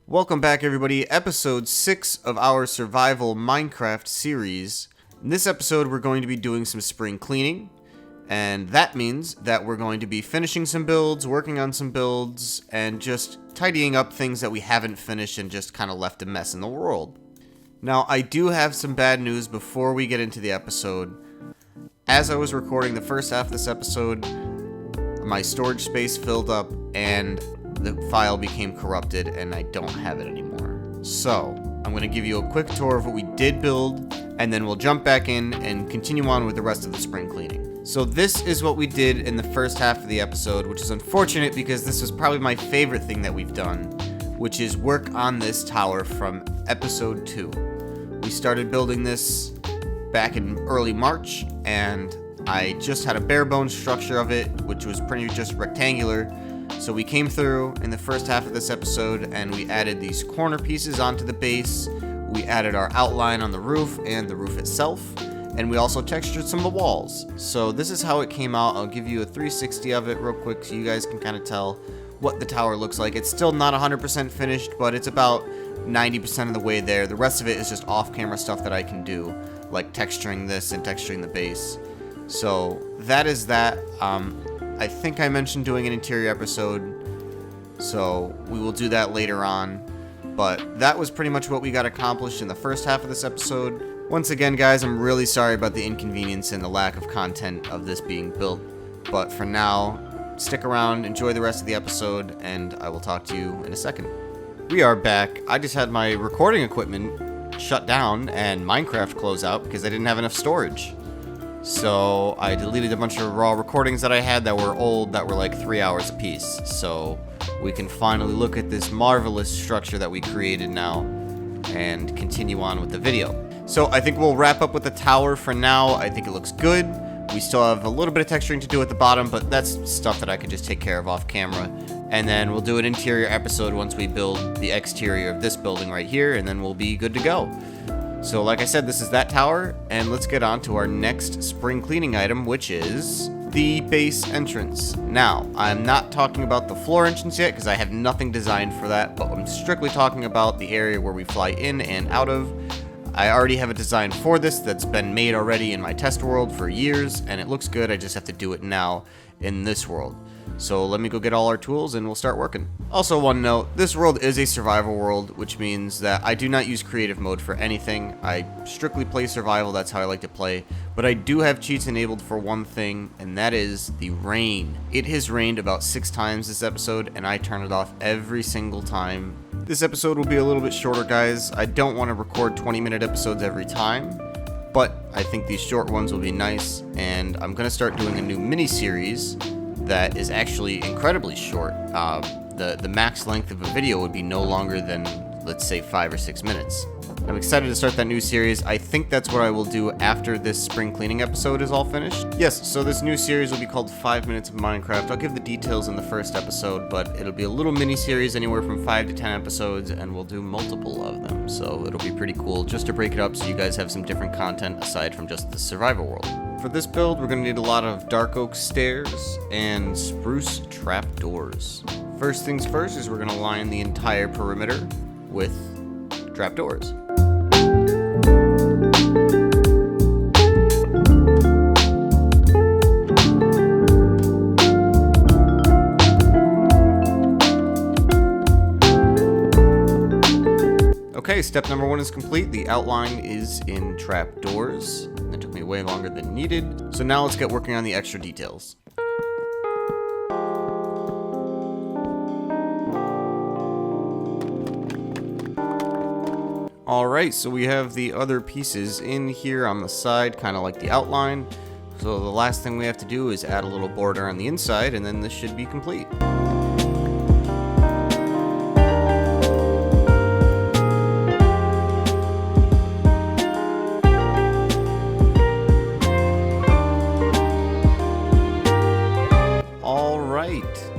Welcome back, everybody. Episode 6 of our survival Minecraft series. In this episode, we're going to be doing some spring cleaning, and that means that we're going to be finishing some builds, working on some builds, and just tidying up things that we haven't finished and just kind of left a mess in the world. Now, I do have some bad news before we get into the episode. As I was recording the first half of this episode, my storage space filled up and the file became corrupted and I don't have it anymore. So, I'm going to give you a quick tour of what we did build, and then we'll jump back in and continue on with the rest of the spring cleaning. So this is what we did in the first half of the episode, which is unfortunate because this was probably my favorite thing that we've done, which is work on this tower from episode 2. We started building this back in early March, and I just had a bare bones structure of it, which was pretty just rectangular. So we came through in the first half of this episode and we added these corner pieces onto the base. We added our outline on the roof and the roof itself, and we also textured some of the walls. So this is how it came out. I'll give you a 360 of it real quick so you guys can kind of tell what the tower looks like. It's still not 100% finished, but it's about 90% of the way there. The rest of it is just off-camera stuff that I can do, like texturing this and texturing the base. So that is that. I think I mentioned doing an interior episode, so we will do that later on. But that was pretty much what we got accomplished in the first half of this episode. Once again, guys, I'm really sorry about the inconvenience and the lack of content of this being built. But for now, stick around, enjoy the rest of the episode, and I will talk to you in a second. We are back. I just had my recording equipment shut down and Minecraft close out because I didn't have enough storage. So I deleted a bunch of raw recordings that I had that were old, that were like 3 hours a piece. So we can finally look at this marvelous structure that we created now and continue on with the video. So I think we'll wrap up with the tower for now. I think it looks good. We still have a little bit of texturing to do at the bottom, but that's stuff that I could just take care of off camera. And then we'll do an interior episode once we build the exterior of this building right here, and then we'll be good to go. So like I said, this is that tower, and let's get on to our next spring cleaning item, which is the base entrance. Now, I'm not talking about the floor entrance yet because I have nothing designed for that, but I'm strictly talking about the area where we fly in and out of. I already have a design for this that's been made already in my test world for years, and it looks good. I just have to do it now in this world. So let me go get all our tools and we'll start working. Also, one note, this world is a survival world, which means that I do not use creative mode for anything. I strictly play survival, that's how I like to play. But I do have cheats enabled for one thing, and that is the rain. It has rained about 6 times this episode, and I turn it off every single time. This episode will be a little bit shorter, guys. I don't want to record 20-minute episodes every time, but I think these short ones will be nice, and I'm going to start doing a new mini-series that is actually incredibly short. The max length of a video would be no longer than, let's say, 5 or 6 minutes. I'm excited to start that new series. I think that's what I will do after this spring cleaning episode is all finished. Yes, so this new series will be called 5 Minutes of Minecraft. I'll give the details in the first episode, but it'll be a little mini series, anywhere from 5 to 10 episodes, and we'll do multiple of them. So it'll be pretty cool just to break it up so you guys have some different content aside from just the survival world. For this build, we're going to need a lot of dark oak stairs and spruce trapdoors. First things first is we're going to line the entire perimeter with trapdoors. Okay, step number 1 is complete. The outline is in trapdoors. That took me way longer than needed. So now let's get working on the extra details. Alright, so we have the other pieces in here on the side, kind of like the outline. So the last thing we have to do is add a little border on the inside, and then this should be complete.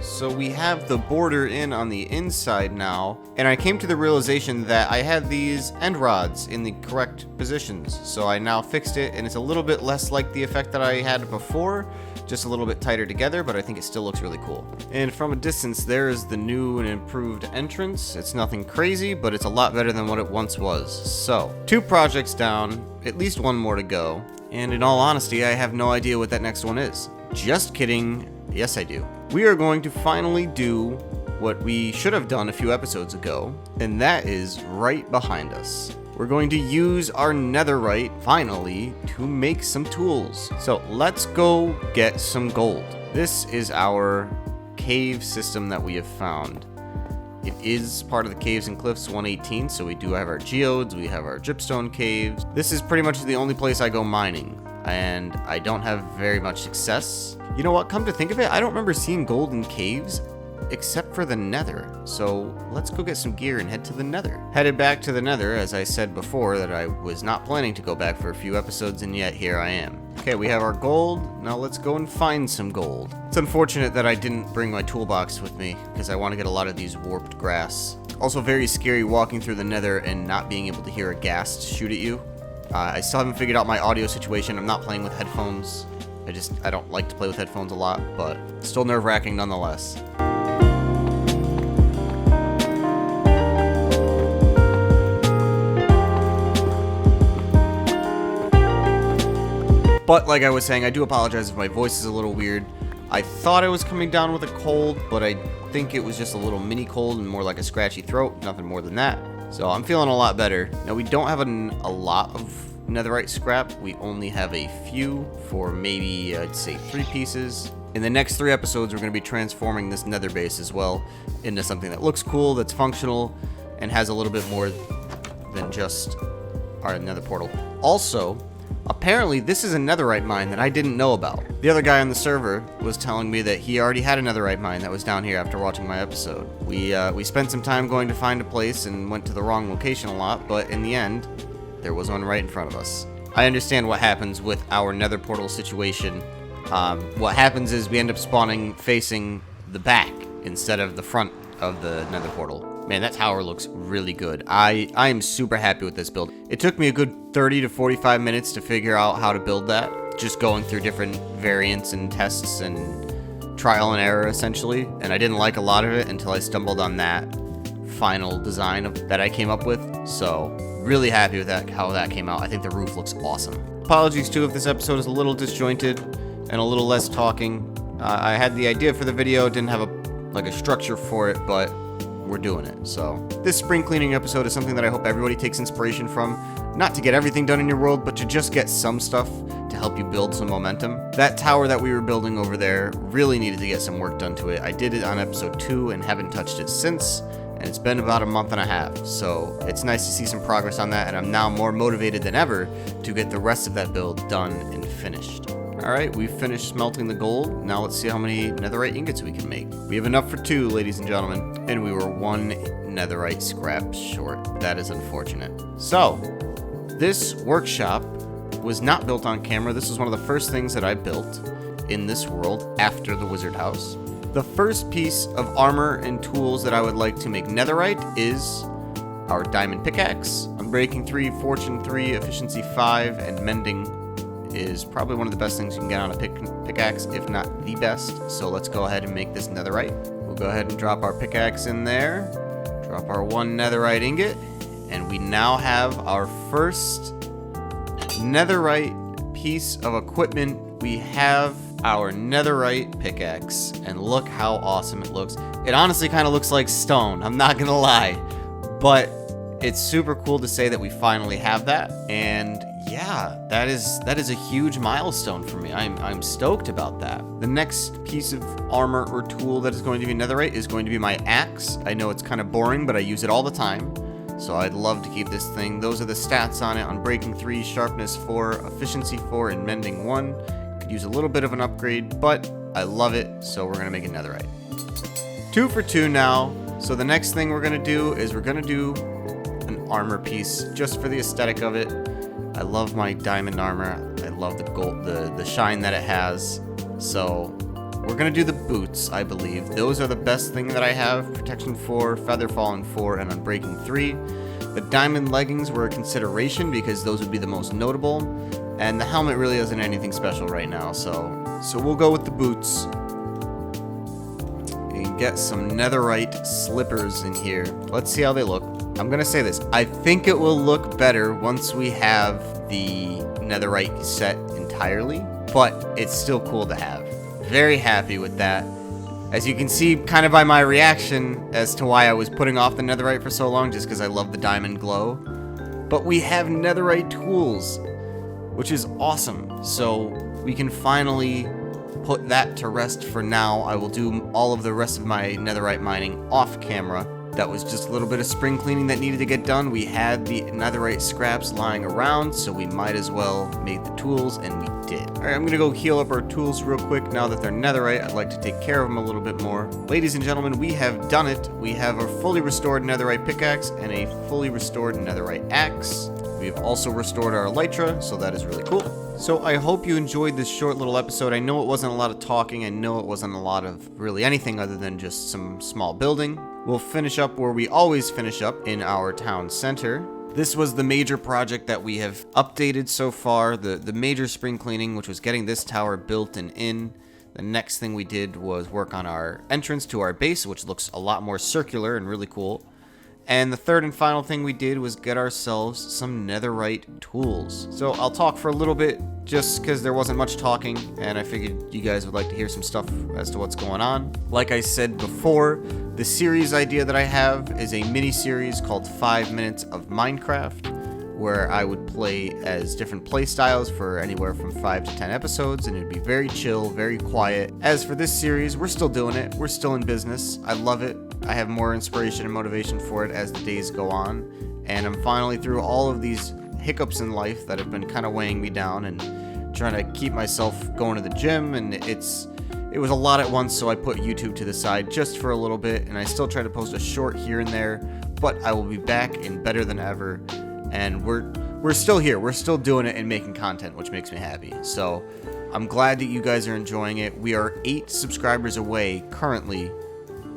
So we have the border in on the inside now, and I came to the realization that I had these end rods in the correct positions. So I now fixed it, and it's a little bit less like the effect that I had before, just a little bit tighter together, but I think it still looks really cool. And from a distance, there is the new and improved entrance. It's nothing crazy, but it's a lot better than what it once was. So, 2 projects down, at least 1 more to go. And in all honesty, I have no idea what that next one is. Just kidding. Yes, I do. We are going to finally do what we should have done a few episodes ago, and that is right behind us. We're going to use our netherite, finally, to make some tools. So let's go get some gold. This is our cave system that we have found. It is part of the Caves and Cliffs 118, so we do have our geodes, we have our dripstone caves. This is pretty much the only place I go mining, and I don't have very much success. You know what, come to think of it, I don't remember seeing gold in caves, except for the nether. So let's go get some gear and head to the nether. Headed back to the nether, as I said before that I was not planning to go back for a few episodes, and yet here I am. Okay, we have our gold. Now let's go and find some gold. It's unfortunate that I didn't bring my toolbox with me, because I want to get a lot of these warped grass. Also very scary walking through the nether and not being able to hear a ghast shoot at you. I still haven't figured out my audio situation. I'm not playing with headphones. I don't like to play with headphones a lot, but still nerve-wracking nonetheless. But like I was saying, I do apologize if my voice is a little weird. I thought I was coming down with a cold, but I think it was just a little mini cold and more like a scratchy throat, nothing more than that. So I'm feeling a lot better. Now we don't have a lot of netherite scrap. We only have a few for maybe, I'd say 3 pieces. In the next 3 episodes, we're going to be transforming this nether base as well into something that looks cool, that's functional, and has a little bit more than just our nether portal. Also, apparently this is a netherite mine that I didn't know about. The other guy on the server was telling me that he already had a netherite mine that was down here after watching my episode. We spent some time going to find a place and went to the wrong location a lot, but in the end, there was one right in front of us. I understand what happens with our nether portal situation. What happens is we end up spawning facing the back instead of the front of the nether portal. Man, that tower looks really good. I am super happy with this build. It took me a good 30 to 45 minutes to figure out how to build that. Just going through different variants and tests and trial and error, essentially. And I didn't like a lot of it until I stumbled on that final design that I came up with. So, really happy with how that came out. I think the roof looks awesome. Apologies, too, if this episode is a little disjointed and a little less talking. I had the idea for the video, didn't have a structure for it, but we're doing it. So this spring cleaning episode is something that I hope everybody takes inspiration from. Not to get everything done in your world, but to just get some stuff to help you build some momentum. That tower that we were building over there really needed to get some work done to it. I did it on episode 2 and haven't touched it since, and it's been about a month and a half. So it's nice to see some progress on that, and I'm now more motivated than ever to get the rest of that build done and finished. Alright, we've finished smelting the gold. Now let's see how many netherite ingots we can make. We have enough for 2, ladies and gentlemen. And we were 1 netherite scrap short. That is unfortunate. So, this workshop was not built on camera. This was one of the first things that I built in this world after the wizard house. The first piece of armor and tools that I would like to make netherite is our diamond pickaxe. Unbreaking 3, fortune 3, efficiency 5, and mending is probably one of the best things you can get on a pickaxe, if not the best. So let's go ahead and make this netherite. We'll go ahead and drop our pickaxe in there, drop our 1 netherite ingot, and we now have our first netherite piece of equipment. We have our netherite pickaxe, and look how awesome it looks. It honestly kind of looks like stone, I'm not gonna lie, but it's super cool to say that we finally have that. And yeah, that is a huge milestone for me. I'm stoked about that. The next piece of armor or tool that is going to be netherite is going to be my axe. I know it's kind of boring, but I use it all the time, so I'd love to keep this thing. Those are the stats on it: Unbreaking 3, sharpness 4, efficiency 4, and mending 1. Could use a little bit of an upgrade, but I love it, so we're gonna make it netherite. 2 for 2 now. So the next thing we're gonna do is we're gonna do an armor piece just for the aesthetic of it. I love my diamond armor. I love the gold, the shine that it has. So we're gonna do the boots, I believe. Those are the best thing that I have. Protection 4, feather falling 4, and unbreaking 3. The diamond leggings were a consideration because those would be the most notable. And the helmet really isn't anything special right now, so So we'll go with the boots. And get some netherite slippers in here. Let's see how they look. I'm gonna say this. I think it will look better once we have the netherite set entirely, but it's still cool to have. Very happy with that. As you can see kind of by my reaction as to why I was putting off the netherite for so long, just because I love the diamond glow. But we have netherite tools, which is awesome. So we can finally put that to rest for now. I will do all of the rest of my netherite mining off camera. That was just a little bit of spring cleaning that needed to get done. We had the netherite scraps lying around, so we might as well make the tools, and we did. Alright, I'm gonna go heal up our tools real quick. Now that they're netherite, I'd like to take care of them a little bit more. Ladies and gentlemen, we have done it. We have a fully restored netherite pickaxe and a fully restored netherite axe. We've also restored our elytra, so that is really cool. So I hope you enjoyed this short little episode. I know it wasn't a lot of talking. I know it wasn't a lot of really anything other than just some small building. We'll finish up where we always finish up, in our town center. This was the major project that we have updated so far, the major spring cleaning, which was getting this tower built and in. The next thing we did was work on our entrance to our base, which looks a lot more circular and really cool. And the third and final thing we did was get ourselves some netherite tools. So I'll talk for a little bit just because there wasn't much talking, and I figured you guys would like to hear some stuff as to what's going on. Like I said before, the series idea that I have is a mini-series called 5 Minutes of Minecraft, where I would play as different play styles for anywhere from 5 to 10 episodes, and it'd be very chill, very quiet. As for this series, we're still doing it. We're still in business. I love it. I have more inspiration and motivation for it as the days go on, and I'm finally through all of these hiccups in life that have been kind of weighing me down and trying to keep myself going to the gym, and it was a lot at once, so I put YouTube to the side just for a little bit, and I still try to post a short here and there, but I will be back and better than ever, and we're still here. We're still doing it and making content, which makes me happy. So I'm glad that you guys are enjoying it. We are 8 subscribers away currently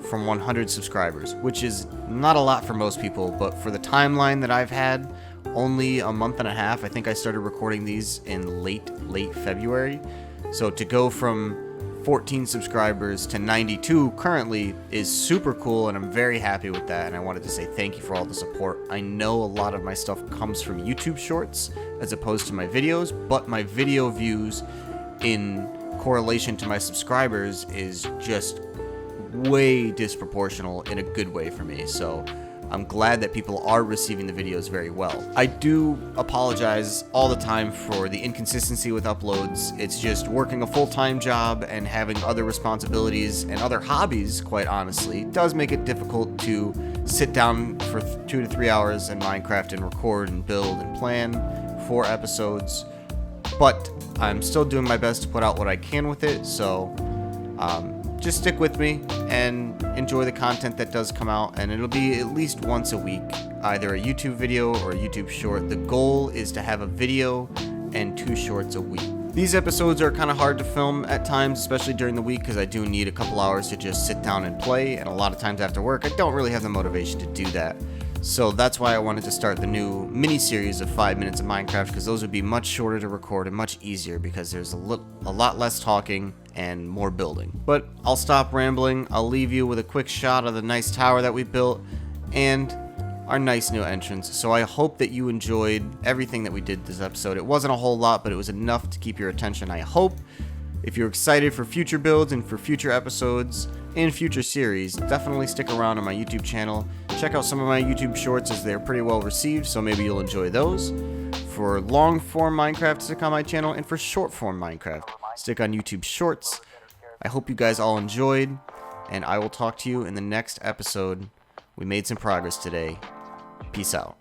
from 100 subscribers, which is not a lot for most people, but for the timeline that I've had, only a month and a half. I think I started recording these in late February. So to go from 14 subscribers to 92 currently is super cool, and I'm very happy with that, and I wanted to say thank you for all the support. I know a lot of my stuff comes from YouTube Shorts as opposed to my videos, but my video views in correlation to my subscribers is just way disproportional in a good way for me, so I'm glad that people are receiving the videos very well. I do apologize all the time for the inconsistency with uploads. It's just working a full-time job and having other responsibilities and other hobbies, quite honestly. It does make it difficult to sit down for 2 to 3 hours in Minecraft and record and build and plan 4 episodes, but I'm still doing my best to put out what I can with it, so just stick with me and enjoy the content that does come out, and it'll be at least once a week, either a YouTube video or a YouTube short. The goal is to have a video and 2 shorts a week. These episodes are kind of hard to film at times, especially during the week, because I do need a couple hours to just sit down and play, and a lot of times after work I don't really have the motivation to do that. So that's why I wanted to start the new mini-series of 5 Minutes of Minecraft, because those would be much shorter to record and much easier, because there's a lot less talking and more building. But I'll stop rambling. I'll leave you with a quick shot of the nice tower that we built and our nice new entrance. So I hope that you enjoyed everything that we did this episode. It wasn't a whole lot, but it was enough to keep your attention, I hope. If you're excited for future builds and for future episodes and future series, definitely stick around on my YouTube channel. Check out some of my YouTube shorts, as they're pretty well received, so maybe you'll enjoy those. For long form Minecraft, stick on my channel, and for short form Minecraft, stick on YouTube Shorts. I hope you guys all enjoyed, and I will talk to you in the next episode. We made some progress today. Peace out.